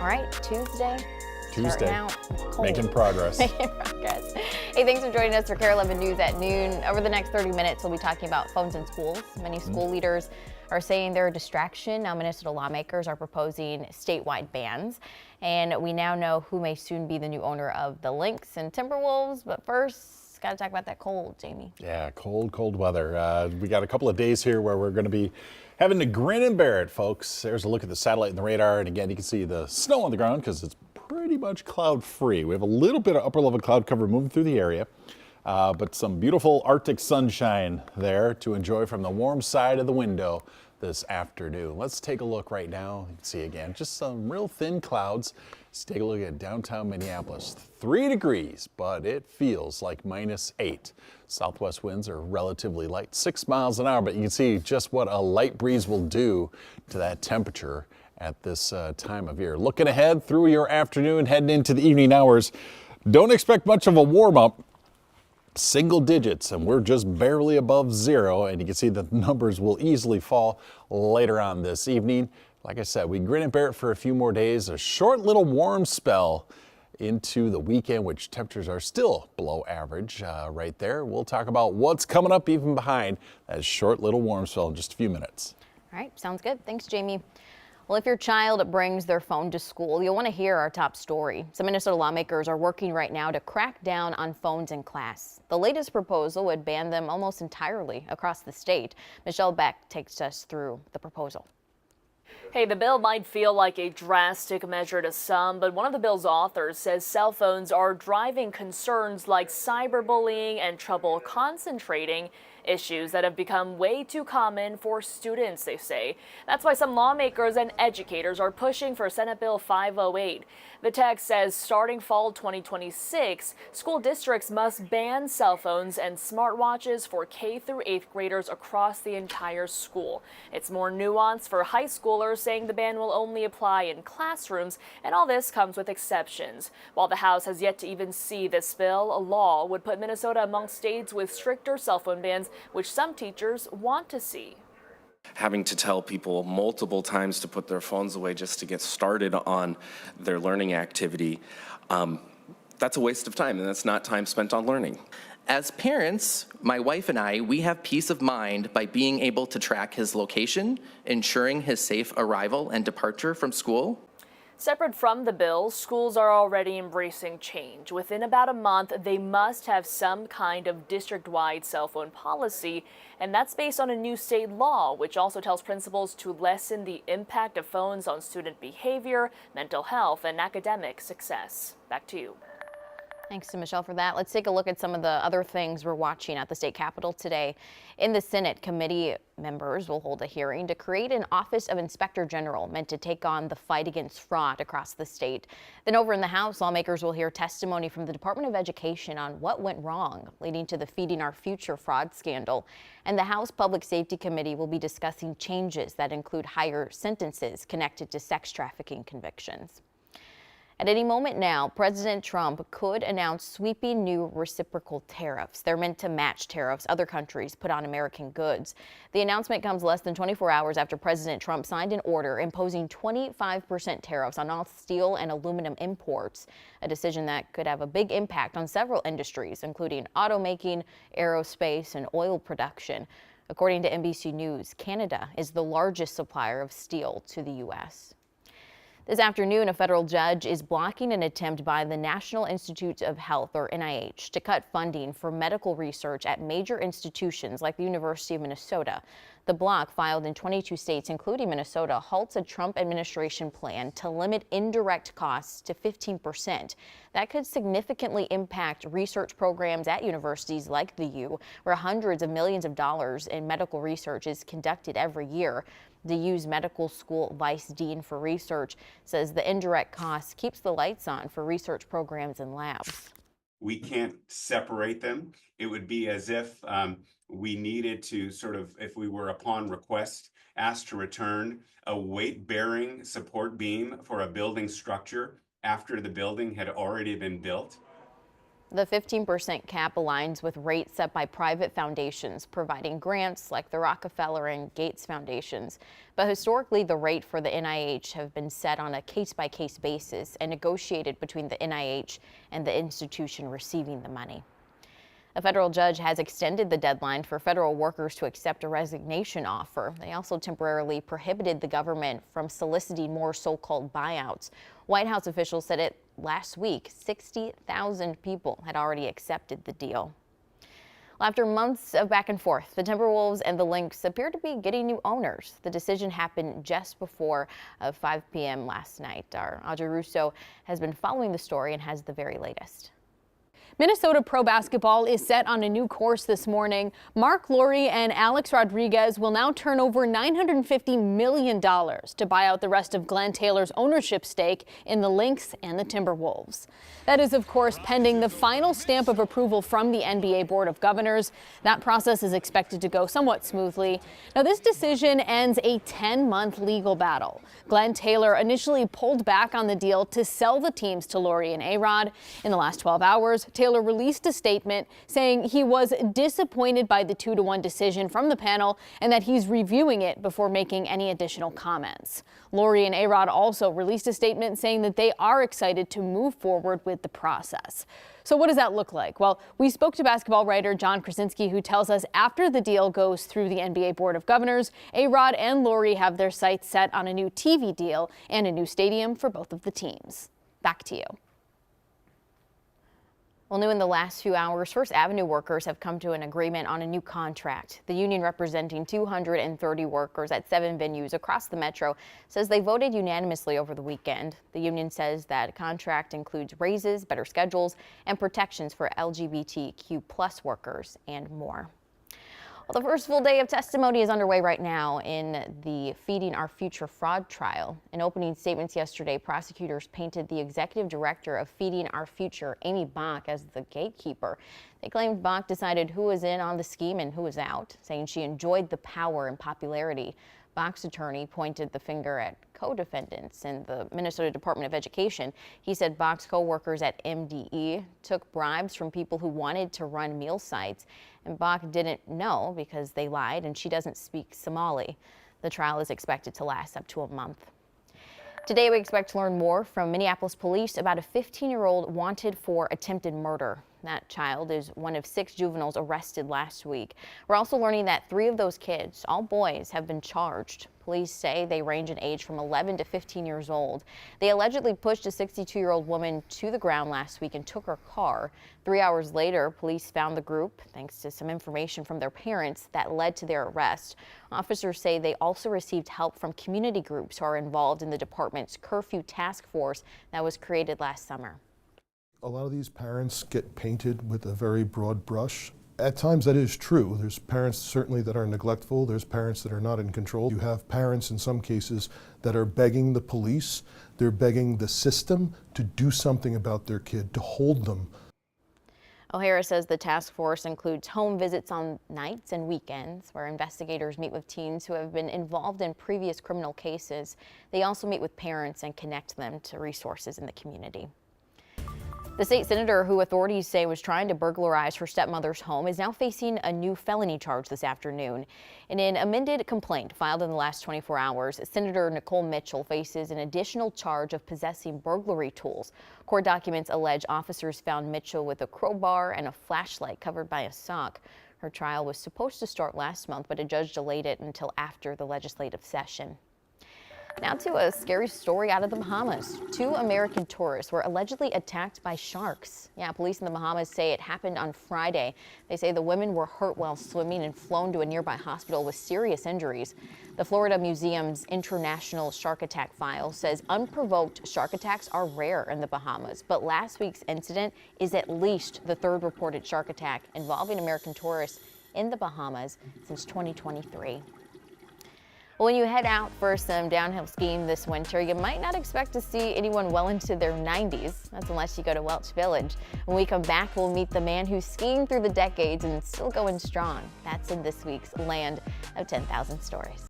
All right, Tuesday. Tuesday. Out cold. Making progress. Making progress. Hey, thanks for joining us for KARE 11 News at noon. Over the next 30 minutes, we'll be talking about phones in schools. Many school leaders are saying they're a distraction. Now, Minnesota lawmakers are proposing statewide bans. And we now know who may soon be the new owner of the Lynx and Timberwolves. But first, got to talk about that cold, Jamie. Yeah, cold weather. We got a couple of days here where we're going to be having to grin and bear it, folks. There's a look at the satellite and the radar. And again, you can see the snow on the ground because it's pretty much cloud free. We have a little bit of upper level cloud cover moving through the area, but some beautiful Arctic sunshine there to enjoy from the warm side of the window this afternoon. Let's take a look right now. You can see again, just some real thin clouds. Let's take a look at downtown Minneapolis. 3 degrees, but it feels like -8. Southwest winds are relatively light, 6 miles an hour, but you can see just what a light breeze will do to that temperature at this time of year. Looking ahead through your afternoon, heading into the evening hours, don't expect much of a warm up. Single digits, and we're just barely above 0, and you can see the numbers will easily fall later on this evening. Like I said, we grin and bear it for a few more days, a short little warm spell into the weekend, which temperatures are still below average right there. We'll talk about what's coming up even behind that short little warm spell in just a few minutes. All right, sounds good. Thanks, Jamie. Well, if your child brings their phone to school, you'll want to hear our top story. Some Minnesota lawmakers are working right now to crack down on phones in class. The latest proposal would ban them almost entirely across the state. Michelle Beck takes us through the proposal. Hey, the bill might feel like a drastic measure to some, but one of the bill's authors says cell phones are driving concerns like cyberbullying and trouble concentrating, issues that have become way too common for students, they say. That's why some lawmakers and educators are pushing for Senate Bill 508. The text says starting fall 2026, school districts must ban cell phones and smartwatches for K through 8th graders across the entire school. It's more nuanced for high schoolers, saying the ban will only apply in classrooms, and all this comes with exceptions. While the House has yet to even see this bill, a law would put Minnesota among states with stricter cell phone bans, which some teachers want to see. Having to tell people multiple times to put their phones away just to get started on their learning activity, that's a waste of time, and that's not time spent on learning. As parents, my wife and I, we have peace of mind by being able to track his location, ensuring his safe arrival and departure from school. Separate from the bill, schools are already embracing change. Within about a month, they must have some kind of district-wide cell phone policy, and that's based on a new state law, which also tells principals to lessen the impact of phones on student behavior, mental health, and academic success. Back to you. Thanks to Michelle for that. Let's take a look at some of the other things we're watching at the state capitol today. In the Senate, committee members will hold a hearing to create an Office of Inspector General meant to take on the fight against fraud across the state. Then over in the House, lawmakers will hear testimony from the Department of Education on what went wrong, leading to the Feeding Our Future fraud scandal. And the House Public Safety Committee will be discussing changes that include higher sentences connected to sex trafficking convictions. At any moment now, President Trump could announce sweeping new reciprocal tariffs. They're meant to match tariffs other countries put on American goods. The announcement comes less than 24 hours after President Trump signed an order imposing 25% tariffs on all steel and aluminum imports, a decision that could have a big impact on several industries, including automaking, aerospace, and oil production. According to NBC News, Canada is the largest supplier of steel to the U.S. This afternoon, a federal judge is blocking an attempt by the National Institutes of Health, or NIH, to cut funding for medical research at major institutions like the University of Minnesota. The block, filed in 22 states, including Minnesota, halts a Trump administration plan to limit indirect costs to 15%. That could significantly impact research programs at universities like the U, where hundreds of millions of dollars in medical research is conducted every year. The U's medical school vice dean for research says the indirect cost keeps the lights on for research programs and labs. We can't separate them. It would be as if we needed to sort of, if we were upon request, asked to return a weight-bearing support beam for a building structure after the building had already been built. The 15% cap aligns with rates set by private foundations providing grants like the Rockefeller and Gates Foundations. But historically, the rate for the NIH have been set on a case-by-case basis and negotiated between the NIH and the institution receiving the money. A federal judge has extended the deadline for federal workers to accept a resignation offer. They also temporarily prohibited the government from soliciting more so-called buyouts. White House officials said it last week 60,000 people had already accepted the deal. Well, after months of back and forth, the Timberwolves and the Lynx appear to be getting new owners. The decision happened just before 5 p.m. last night. Our Audrey Russo has been following the story and has the very latest. Minnesota Pro Basketball is set on a new course this morning. Mark Lore and Alex Rodriguez will now turn over $950 million to buy out the rest of Glenn Taylor's ownership stake in the Lynx and the Timberwolves. That is, of course, pending the final stamp of approval from the NBA Board of Governors. That process is expected to go somewhat smoothly. Now, this decision ends a 10-month legal battle. Glenn Taylor initially pulled back on the deal to sell the teams to Lore and A-Rod. In the last 12 hours, Taylor released a statement saying he was disappointed by the 2-1 decision from the panel and that he's reviewing it before making any additional comments. Lore and A-Rod also released a statement saying that they are excited to move forward with the process. So what does that look like? Well, we spoke to basketball writer John Krasinski, who tells us after the deal goes through the NBA Board of Governors, A-Rod and Lore have their sights set on a new TV deal and a new stadium for both of the teams. Back to you. Well, new in the last few hours, First Avenue workers have come to an agreement on a new contract. The union, representing 230 workers at 7 venues across the metro, says they voted unanimously over the weekend. The union says that contract includes raises, better schedules, and protections for LGBTQ+ workers and more. Well, the first full day of testimony is underway right now in the Feeding Our Future fraud trial. In opening statements yesterday, prosecutors painted the executive director of Feeding Our Future, Amy Bach, as the gatekeeper. They claimed Bach decided who was in on the scheme and who was out, saying she enjoyed the power and popularity. Bach's attorney pointed the finger at co-defendants in the Minnesota Department of Education. He said Bach's co-workers at MDE took bribes from people who wanted to run meal sites, and Bach didn't know because they lied and she doesn't speak Somali. The trial is expected to last up to a month. Today, we expect to learn more from Minneapolis police about a 15-year-old wanted for attempted murder. That child is one of 6 juveniles arrested last week. We're also learning that 3 of those kids, all boys, have been charged. Police say they range in age from 11 to 15 years old. They allegedly pushed a 62-year-old woman to the ground last week and took her car. 3 hours later, police found the group thanks to some information from their parents that led to their arrest. Officers say they also received help from community groups who are involved in the department's curfew task force that was created last summer. A lot of these parents get painted with a very broad brush. At times that is true. There's parents certainly that are neglectful. There's parents that are not in control. You have parents in some cases that are begging the police, they're begging the system to do something about their kid, to hold them. O'Hara says the task force includes home visits on nights and weekends where investigators meet with teens who have been involved in previous criminal cases. They also meet with parents and connect them to resources in the community. The state senator who authorities say was trying to burglarize her stepmother's home is now facing a new felony charge this afternoon. In an amended complaint filed in the last 24 hours, Senator Nicole Mitchell faces an additional charge of possessing burglary tools. Court documents allege officers found Mitchell with a crowbar and a flashlight covered by a sock. Her trial was supposed to start last month, but a judge delayed it until after the legislative session. Now to a scary story out of the Bahamas. 2 American tourists were allegedly attacked by sharks. Yeah, police in the Bahamas say it happened on Friday. They say the women were hurt while swimming and flown to a nearby hospital with serious injuries. The Florida Museum's International Shark Attack File says unprovoked shark attacks are rare in the Bahamas, but last week's incident is at least the 3rd reported shark attack involving American tourists in the Bahamas since 2023. When you head out for some downhill skiing this winter, you might not expect to see anyone well into their 90s. That's unless you go to Welch Village. When we come back, we'll meet the man who's skiing through the decades and still going strong. That's in this week's Land of 10,000 Stories.